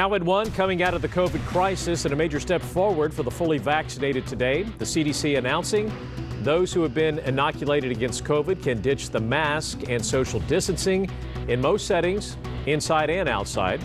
Now at 1, coming out of the COVID crisis and a major step forward for the fully vaccinated today. The CDC announcing those who have been inoculated against COVID can ditch the mask and social distancing in most settings, inside and outside.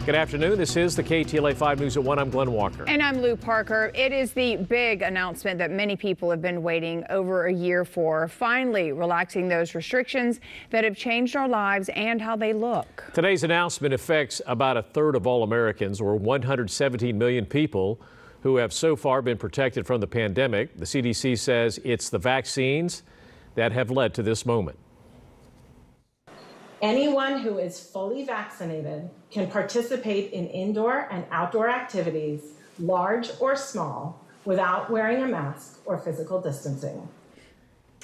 Good afternoon. This is the KTLA 5 News at 1. I'm Glenn Walker. And I'm Lou Parker. It is the big announcement that many people have been waiting over a year for, finally relaxing those restrictions that have changed our lives and how they look. Today's announcement affects about a third of all Americans, or 117 million people, who have so far been protected from the pandemic. The CDC says it's the vaccines that have led to this moment. Anyone who is fully vaccinated can participate in indoor and outdoor activities, large or small, without wearing a mask or physical distancing.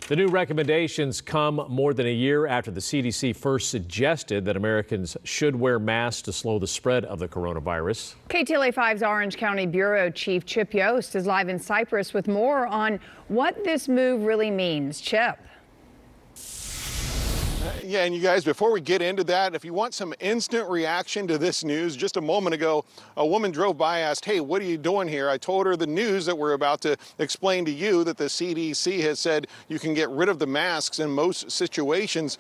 The new recommendations come more than a year after the CDC first suggested that Americans should wear masks to slow the spread of the coronavirus. KTLA 5's Orange County Bureau Chief Chip Yost is live in Cypress with more on what this move really means. Chip. Yeah, and you guys, before we get into that, if you want some instant reaction to this news, just a moment ago, a woman drove by, asked, "Hey, what are you doing here?" I told her the news that we're about to explain to you, that the CDC has said you can get rid of the masks in most situations.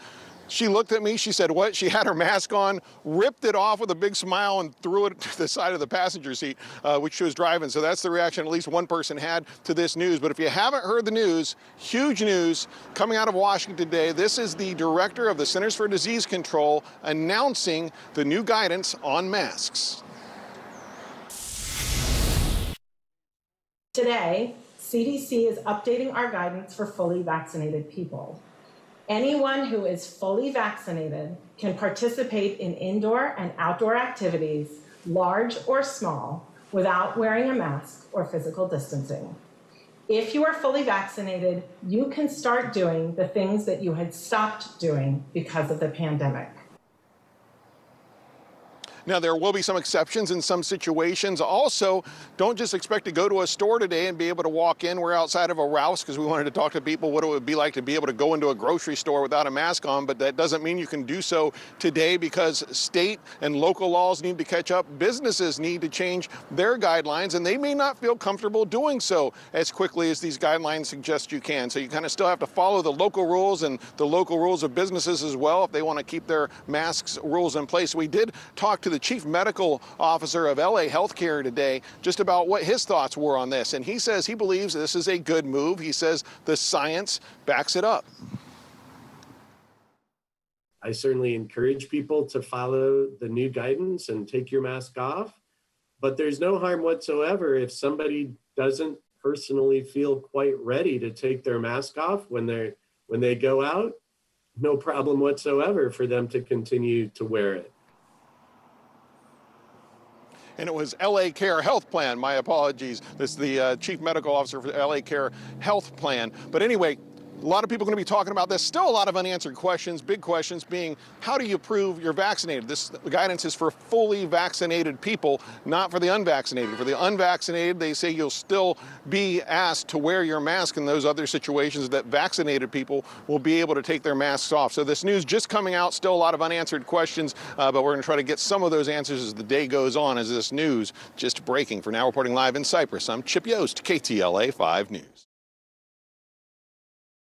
She looked at me, she said, "What?" She had her mask on, ripped it off with a big smile and threw it to the side of the passenger seat, which she was driving. So that's the reaction at least one person had to this news. But if you haven't heard the news, huge news coming out of Washington today. This is the director of the Centers for Disease Control announcing the new guidance on masks. Today, CDC is updating our guidance for fully vaccinated people. Anyone who is fully vaccinated can participate in indoor and outdoor activities, large or small, without wearing a mask or physical distancing. If you are fully vaccinated, you can start doing the things that you had stopped doing because of the pandemic. Now, there will be some exceptions in some situations. Also, don't just expect to go to a store today and be able to walk in. We're outside of a Rouse because we wanted to talk to people what it would be like to be able to go into a grocery store without a mask on, but that doesn't mean you can do so today because state and local laws need to catch up. Businesses need to change their guidelines, and they may not feel comfortable doing so as quickly as these guidelines suggest you can. So you kind of still have to follow the local rules and the local rules of businesses as well if they want to keep their masks rules in place. We did talk to the Chief Medical Officer of LA Healthcare today just about what his thoughts were on this. And he says he believes this is a good move. He says the science backs it up. I certainly encourage people to follow the new guidance and take your mask off, but there's no harm whatsoever if somebody doesn't personally feel quite ready to take their mask off when they go out. No problem whatsoever for them to continue to wear it. And it was LA Care Health Plan. My apologies. This is the Chief Medical Officer for LA Care Health Plan. But anyway, a lot of people are going to be talking about this. Still a lot of unanswered questions, big questions being, how do you prove you're vaccinated? This guidance is for fully vaccinated people, not for the unvaccinated. For the unvaccinated, they say you'll still be asked to wear your mask in those other situations that vaccinated people will be able to take their masks off. So this news just coming out, still a lot of unanswered questions, but we're going to try to get some of those answers as the day goes on, as this news just breaking. For now, reporting live in Cypress, I'm Chip Yost, KTLA 5 News.